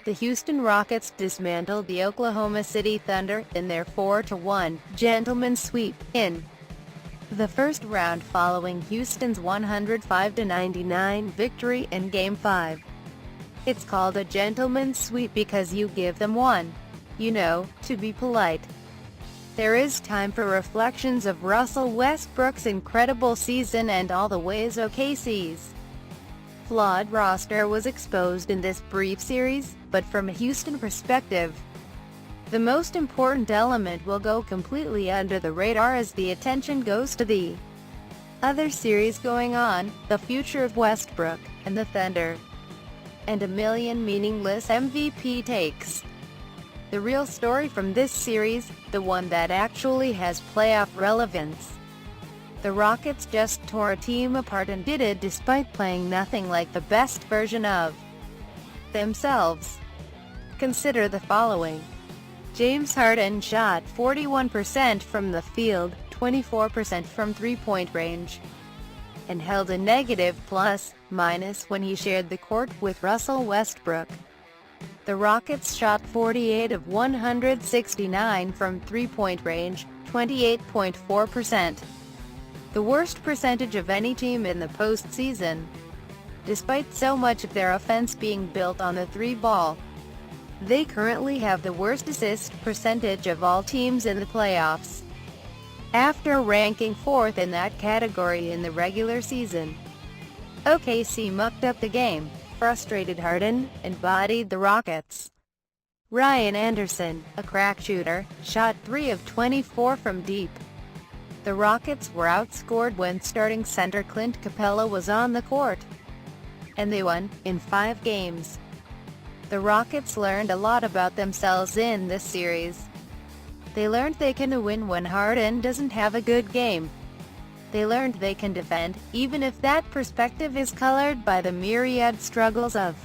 the Houston Rockets dismantled the Oklahoma City Thunder in their 4-1 gentleman's sweep in the first round following Houston's 105-99 victory in Game 5. It's called a gentleman's sweep because you give them one, you know, to be polite. There is time for reflections of Russell Westbrook's incredible season and all the ways OKC's flawed roster was exposed in this brief series, but from a Houston perspective, the most important element will go completely under the radar as the attention goes to the other series going on, the future of Westbrook and the Thunder, and a million meaningless MVP takes. The real story from this series, the one that actually has playoff relevance. The Rockets just tore a team apart and did it despite playing nothing like the best version of themselves. Consider the following. James Harden shot 41% from the field, 24% from three-point range, and held a negative plus-minus when he shared the court with Russell Westbrook. The Rockets shot 48 of 169 from three-point range, 28.4%. The worst percentage of any team in the postseason. Despite so much of their offense being built on the three-ball, they currently have the worst assist percentage of all teams in the playoffs, after ranking 4th in that category in the regular season. OKC mucked up the game, frustrated Harden, and bodied the Rockets. Ryan Anderson, a crack shooter, shot 3 of 24 from deep. The Rockets were outscored when starting center Clint Capella was on the court, and they won in 5 games. The Rockets learned a lot about themselves in this series. They learned they can win when Harden doesn't have a good game. They learned they can defend, even if that perspective is colored by the myriad struggles of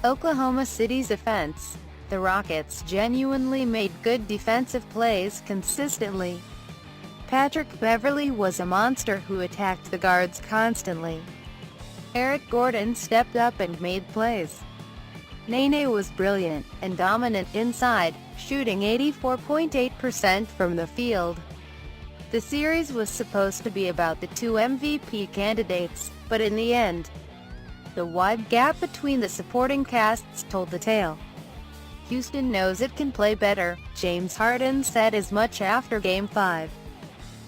Oklahoma City's offense. The Rockets genuinely made good defensive plays consistently. Patrick Beverley was a monster who attacked the guards constantly. Eric Gordon stepped up and made plays. Nene was brilliant and dominant inside, shooting 84.8% from the field. The series was supposed to be about the 2 MVP candidates, but in the end, the wide gap between the supporting casts told the tale. Houston knows it can play better, James Harden said as much after Game 5.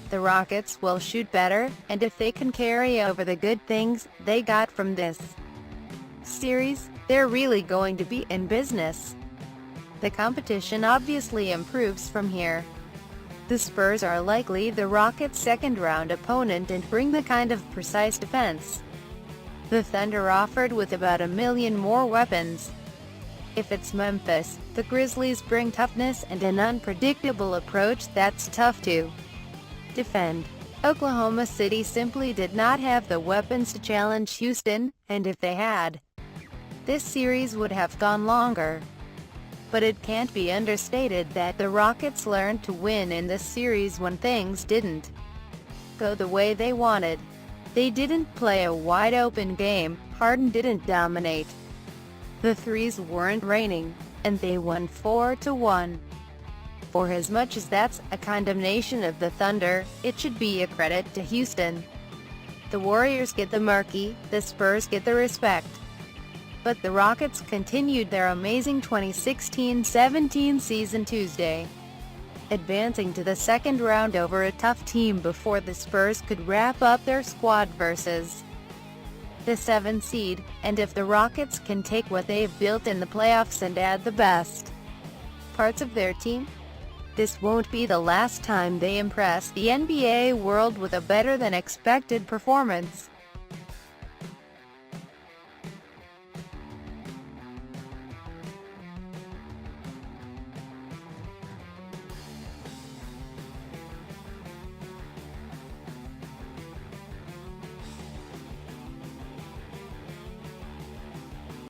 The Rockets will shoot better, and if they can carry over the good things they got from this series, they're really going to be in business. The competition obviously improves from here. The Spurs are likely the Rockets' second-round opponent and bring the kind of precise defense the Thunder offered with about a million more weapons. If it's Memphis, the Grizzlies bring toughness and an unpredictable approach that's tough to defend. Oklahoma City simply did not have the weapons to challenge Houston, and if they had, this series would have gone longer. But it can't be understated that the Rockets learned to win in this series when things didn't go the way they wanted. They didn't play a wide-open game, Harden didn't dominate, the threes weren't raining, and they won 4-1. For as much as that's a condemnation of the Thunder, it should be a credit to Houston. The Warriors get the murky, the Spurs get the respect. But the Rockets continued their amazing 2016-17 season Tuesday, advancing to the second round over a tough team before the Spurs could wrap up their squad versus the 7 seed, and if the Rockets can take what they've built in the playoffs and add the best parts of their team, this won't be the last time they impress the NBA world with a better-than-expected performance.